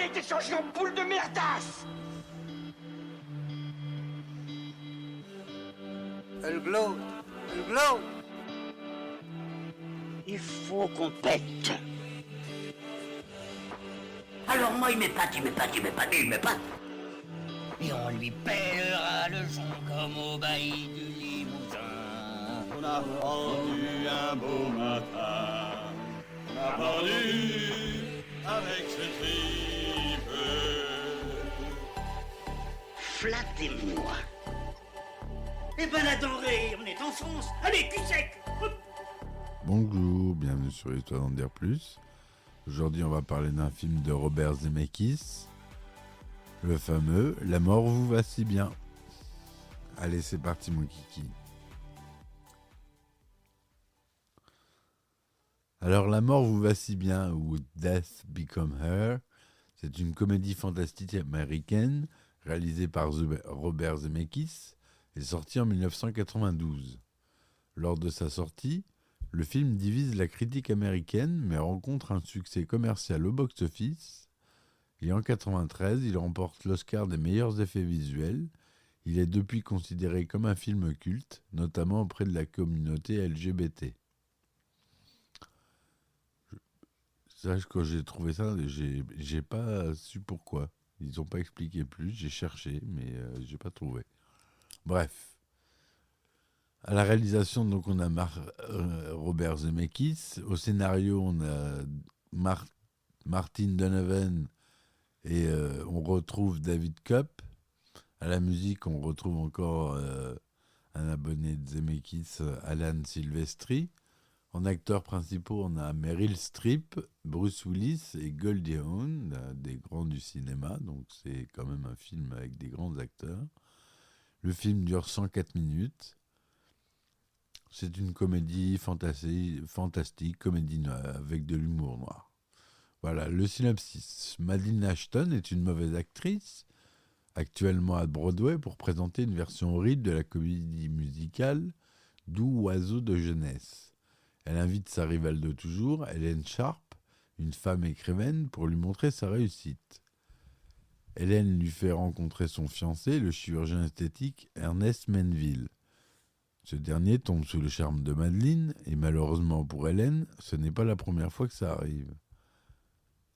a été changé en boule de merdasse. Elle glow. Elle glow. Il faut qu'on pète. Alors moi il m'épate. Et on lui pèlera le son comme au bailli du Limousin. On a rendu un beau matin. On a pendu avec ce tripe. Flattez-moi. Eh ben la denrée, on est en France. Allez, cul sec. Bonjour, bienvenue sur Histoire d'en dire plus. Aujourd'hui, on va parler d'un film de Robert Zemeckis, le fameux La mort vous va si bien. Allez, c'est parti mon kiki. Alors, La mort vous va si bien, ou Death Become Her, c'est une comédie fantastique américaine réalisée par Robert Zemeckis et sortie en 1992. Lors de sa sortie, le film divise la critique américaine, mais rencontre un succès commercial au box-office. Et en 1993, il remporte l'Oscar des meilleurs effets visuels. Il est depuis considéré comme un film culte, notamment auprès de la communauté LGBT. Quand j'ai trouvé ça, j'ai pas su pourquoi. Ils n'ont pas expliqué plus. J'ai cherché, mais j'ai pas trouvé. Bref. À la réalisation, donc, on a Robert Zemeckis. Au scénario, on a Martin Donovan et on retrouve David Koepp. À la musique, on retrouve encore un abonné de Zemeckis, Alan Silvestri. En acteurs principaux, on a Meryl Streep, Bruce Willis et Goldie Hawn, des grands du cinéma. Donc c'est quand même un film avec des grands acteurs. Le film dure 104 minutes. C'est une comédie fantastique, comédie noire, avec de l'humour noir. Voilà, le synopsis. Madeline Ashton est une mauvaise actrice, actuellement à Broadway, pour présenter une version horrible de la comédie musicale Doux oiseau de jeunesse. Elle invite sa rivale de toujours, Hélène Sharp, une femme écrivaine, pour lui montrer sa réussite. Hélène lui fait rencontrer son fiancé, le chirurgien esthétique Ernest Menville. Ce dernier tombe sous le charme de Madeleine, et malheureusement pour Hélène, ce n'est pas la première fois que ça arrive.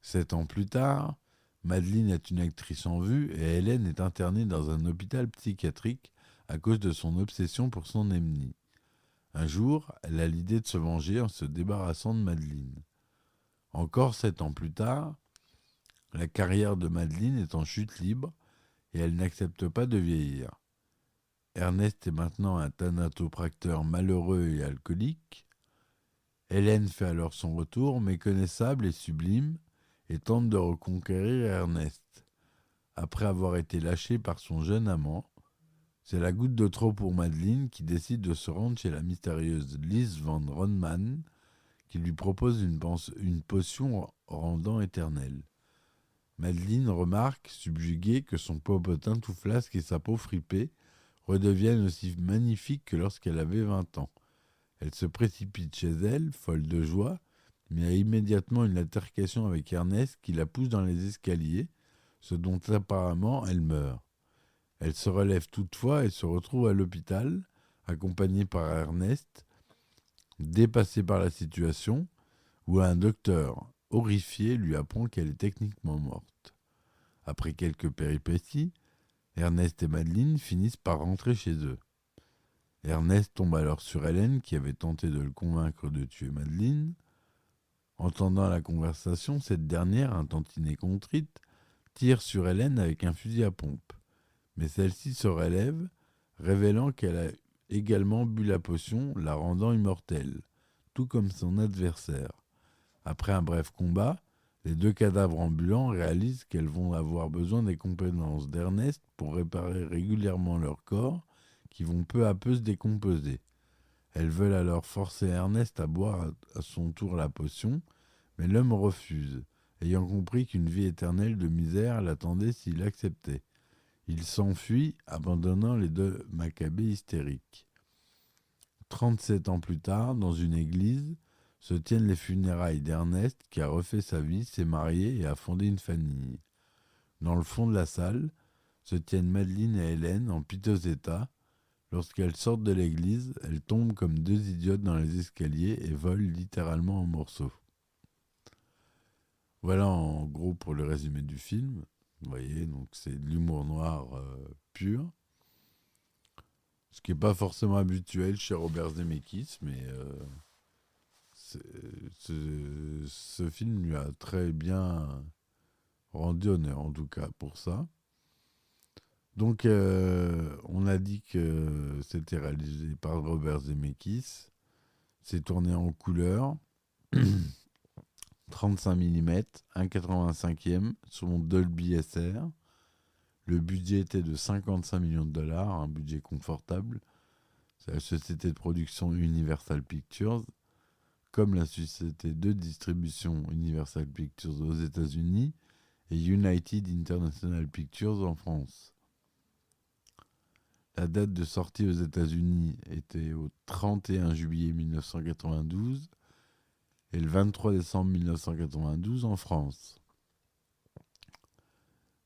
7 ans plus tard, Madeleine est une actrice en vue et Hélène est internée dans un hôpital psychiatrique à cause de son obsession pour son ennemi. Un jour, elle a l'idée de se venger en se débarrassant de Madeleine. Encore 7 ans plus tard, la carrière de Madeleine est en chute libre et elle n'accepte pas de vieillir. Ernest est maintenant un thanatopracteur malheureux et alcoolique. Hélène fait alors son retour, méconnaissable et sublime, et tente de reconquérir Ernest. Après avoir été lâchée par son jeune amant, c'est la goutte de trop pour Madeleine qui décide de se rendre chez la mystérieuse Liz Van Ronman, qui lui propose une potion rendant éternelle. Madeleine remarque, subjuguée, que son popotin tout flasque et sa peau fripée redeviennent aussi magnifiques que lorsqu'elle avait 20 ans. Elle se précipite chez elle, folle de joie, mais a immédiatement une altercation avec Ernest qui la pousse dans les escaliers, ce dont apparemment elle meurt. Elle se relève toutefois et se retrouve à l'hôpital, accompagnée par Ernest, dépassée par la situation, où un docteur, horrifié, lui apprend qu'elle est techniquement morte. Après quelques péripéties, Ernest et Madeleine finissent par rentrer chez eux. Ernest tombe alors sur Hélène qui avait tenté de le convaincre de tuer Madeleine. Entendant la conversation, cette dernière, un tantinet contrite, tire sur Hélène avec un fusil à pompe. Mais celle-ci se relève, révélant qu'elle a également bu la potion, la rendant immortelle, tout comme son adversaire. Après un bref combat, les deux cadavres ambulants réalisent qu'elles vont avoir besoin des compétences d'Ernest pour réparer régulièrement leur corps, qui vont peu à peu se décomposer. Elles veulent alors forcer Ernest à boire à son tour la potion, mais l'homme refuse, ayant compris qu'une vie éternelle de misère l'attendait s'il acceptait. Il s'enfuit, abandonnant les deux Maccabées hystériques. 37 ans plus tard, dans une église, se tiennent les funérailles d'Ernest qui a refait sa vie, s'est marié et a fondé une famille. Dans le fond de la salle se tiennent Madeleine et Hélène en piteux état. Lorsqu'elles sortent de l'église, elles tombent comme deux idiotes dans les escaliers et volent littéralement en morceaux. Voilà en gros pour le résumé du film. Vous voyez, donc c'est de l'humour noir pur. Ce qui n'est pas forcément habituel chez Robert Zemeckis, mais ce film lui a très bien rendu honneur, en tout cas pour ça. Donc, on a dit que c'était réalisé par Robert Zemeckis. C'est tourné en couleur. 35 mm, 1,85e, son Dolby SR. Le budget était de 55 millions de dollars, un budget confortable. C'est la société de production Universal Pictures, comme la société de distribution Universal Pictures aux États-Unis et United International Pictures en France. La date de sortie aux États-Unis était au 31 juillet 1992 et le 23 décembre 1992 en France.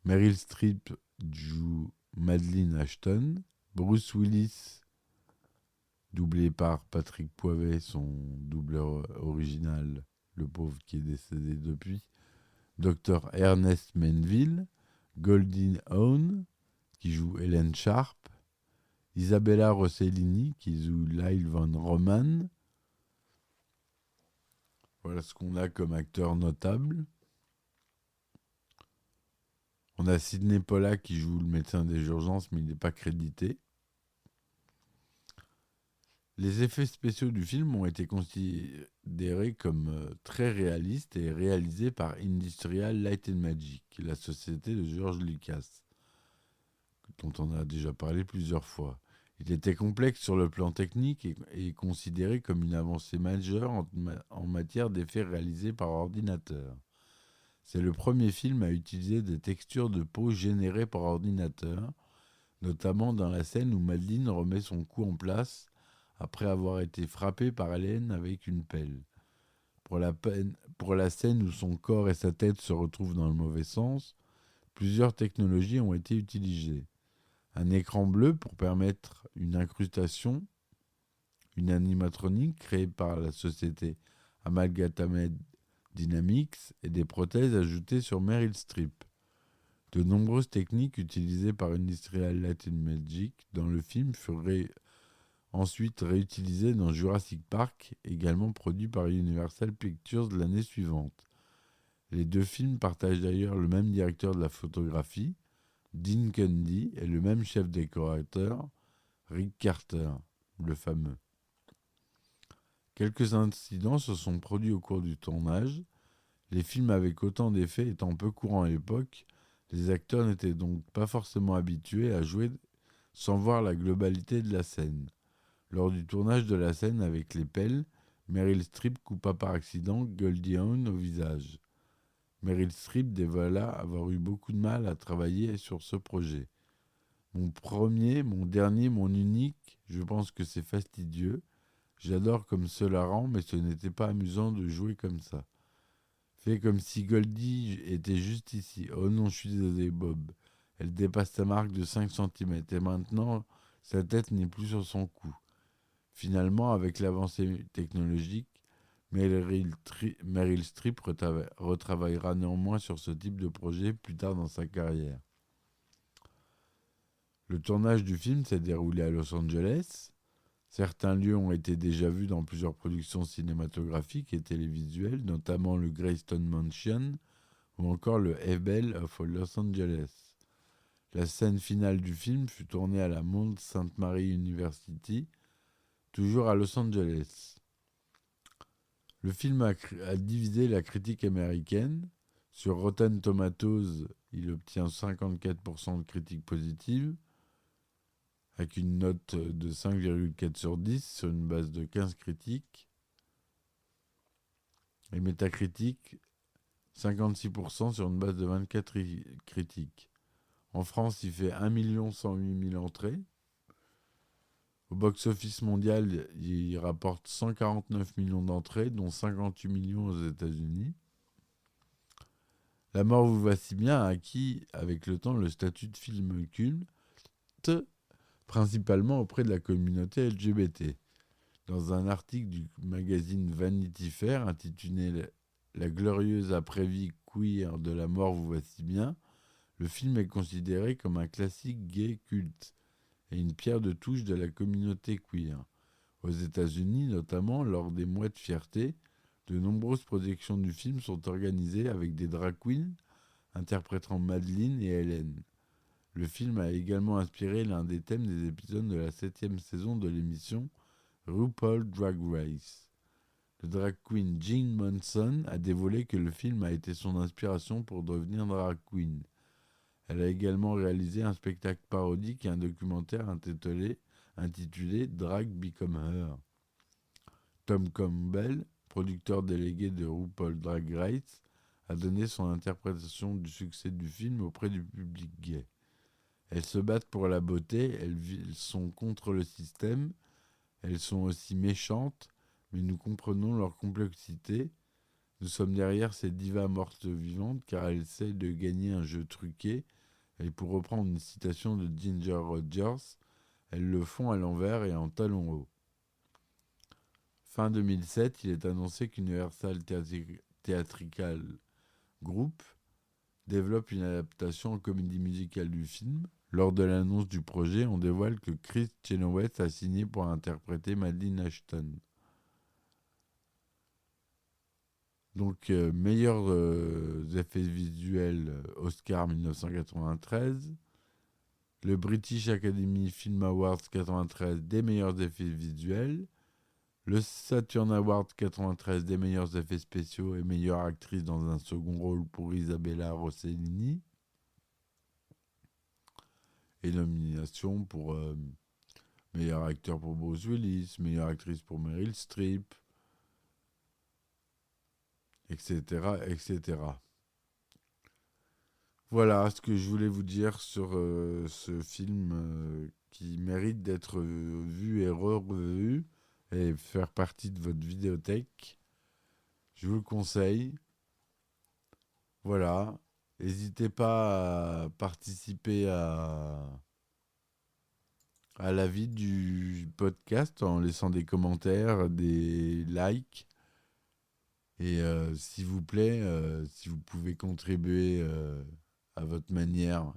Meryl Streep joue Madeleine Ashton. Bruce Willis, doublé par Patrick Poivet, son doubleur original, le pauvre qui est décédé depuis. Dr Ernest Menville. Goldie Hawn, qui joue Hélène Sharp. Isabella Rossellini, qui joue Lyle Van Roman. Voilà ce qu'on a comme acteur notable. On a Sidney Pollack qui joue le médecin des urgences, mais il n'est pas crédité. Les effets spéciaux du film ont été considérés comme très réalistes et réalisés par Industrial Light and Magic, la société de George Lucas, dont on a déjà parlé plusieurs fois. Il était complexe sur le plan technique et considéré comme une avancée majeure en matière d'effets réalisés par ordinateur. C'est le premier film à utiliser des textures de peau générées par ordinateur, notamment dans la scène où Madeleine remet son cou en place après avoir été frappée par Hélène avec une pelle. Pour la scène où son corps et sa tête se retrouvent dans le mauvais sens, plusieurs technologies ont été utilisées. Un écran bleu pour permettre une incrustation, une animatronique créée par la société Amalgamated Dynamics et des prothèses ajoutées sur Meryl Streep. De nombreuses techniques utilisées par Industrial Light and Magic dans le film furent ensuite réutilisées dans Jurassic Park, également produit par Universal Pictures l'année suivante. Les deux films partagent d'ailleurs le même directeur de la photographie, Dean Cundey, et le même chef décorateur, Rick Carter, le fameux. Quelques incidents se sont produits au cours du tournage. Les films avec autant d'effets étant peu courants à l'époque, les acteurs n'étaient donc pas forcément habitués à jouer sans voir la globalité de la scène. Lors du tournage de la scène avec les pelles, Meryl Streep coupa par accident Goldie Hawn au visage. Meryl Streep dévoila avoir eu beaucoup de mal à travailler sur ce projet. Mon premier, mon dernier, mon unique, je pense que c'est fastidieux. J'adore comme cela rend, mais ce n'était pas amusant de jouer comme ça. Fais comme si Goldie était juste ici. Oh non, je suis désolé, Bob. Elle dépasse sa marque de 5 cm et maintenant, sa tête n'est plus sur son cou. Finalement, avec l'avancée technologique, Meryl Streep retravaillera néanmoins sur ce type de projet plus tard dans sa carrière. Le tournage du film s'est déroulé à Los Angeles. Certains lieux ont été déjà vus dans plusieurs productions cinématographiques et télévisuelles, notamment le Greystone Mansion ou encore le Hebel of Los Angeles. La scène finale du film fut tournée à la Mount St. Mary University, toujours à Los Angeles. Le film a divisé la critique américaine. Sur Rotten Tomatoes, il obtient 54% de critiques positives, avec une note de 5,4 sur 10 sur une base de 15 critiques. Et Metacritic, 56% sur une base de 24 critiques. En France, il fait 1 108 000 entrées. Au box-office mondial, il rapporte 149 millions d'entrées, dont 58 millions aux États-Unis. La mort vous va si bien a acquis avec le temps le statut de film culte, principalement auprès de la communauté LGBT. Dans un article du magazine Vanity Fair intitulé La glorieuse après-vie queer de la mort vous va si bien, le film est considéré comme un classique gay culte et une pierre de touche de la communauté queer. Aux États-Unis, notamment lors des mois de fierté, de nombreuses projections du film sont organisées avec des drag queens interprétant Madeline et Helen. Le film a également inspiré l'un des thèmes des épisodes de la 7e saison de l'émission RuPaul Drag Race. Le drag queen Jean Monson a dévoilé que le film a été son inspiration pour devenir drag queen. Elle a également réalisé un spectacle parodique et un documentaire intitulé Drag Become Her. Tom Campbell, producteur délégué de RuPaul Drag Race, a donné son interprétation du succès du film auprès du public gay. Elles se battent pour la beauté, elles sont contre le système, elles sont aussi méchantes, mais nous comprenons leur complexité. Nous sommes derrière ces divas mortes vivantes car elles essaient de gagner un jeu truqué. Et pour reprendre une citation de Ginger Rogers, elles le font à l'envers et en talons hauts. Fin 2007, il est annoncé qu'Universal Theatrical Group développe une adaptation en comédie musicale du film. Lors de l'annonce du projet, on dévoile que Chris Chenoweth a signé pour interpréter Madeline Ashton. Donc, meilleurs effets visuels, Oscar 1993. Le British Academy Film Awards 93 des meilleurs effets visuels. Le Saturn Award 93 des meilleurs effets spéciaux et meilleure actrice dans un second rôle pour Isabella Rossellini. Et nomination pour meilleur acteur pour Bruce Willis, meilleure actrice pour Meryl Streep, etc., etc. Voilà ce que je voulais vous dire sur ce film qui mérite d'être vu et revu et faire partie de votre vidéothèque. Je vous le conseille. Voilà. N'hésitez pas à participer à la vie du podcast en laissant des commentaires, des likes. Et s'il vous plaît, si vous pouvez contribuer à votre manière,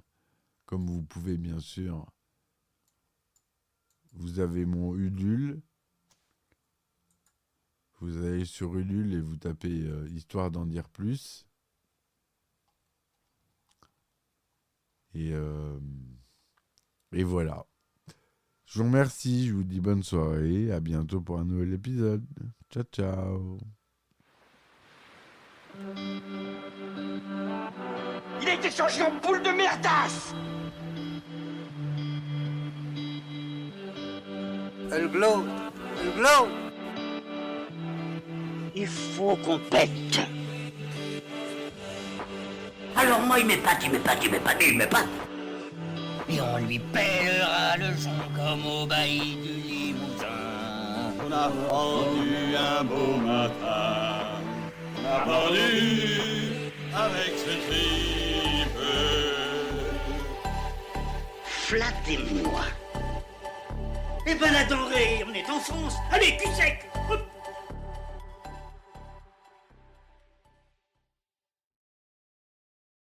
comme vous pouvez bien sûr, vous avez mon Ulule. Vous allez sur Ulule et vous tapez Histoire d'en dire plus. Et voilà. Je vous remercie, je vous dis bonne soirée. À bientôt pour un nouvel épisode. Ciao, ciao. Il a été changé en boule de merdasse. Elle glow. Elle glow. Il faut qu'on pète. Alors moi, il m'épate. Et on lui pèlera le son comme au bailli du Limousin. On a rendu un beau matin, on a pendu avec ce tripe. Flattez-moi. Eh ben la denrée, on est en France. Allez, cul sec.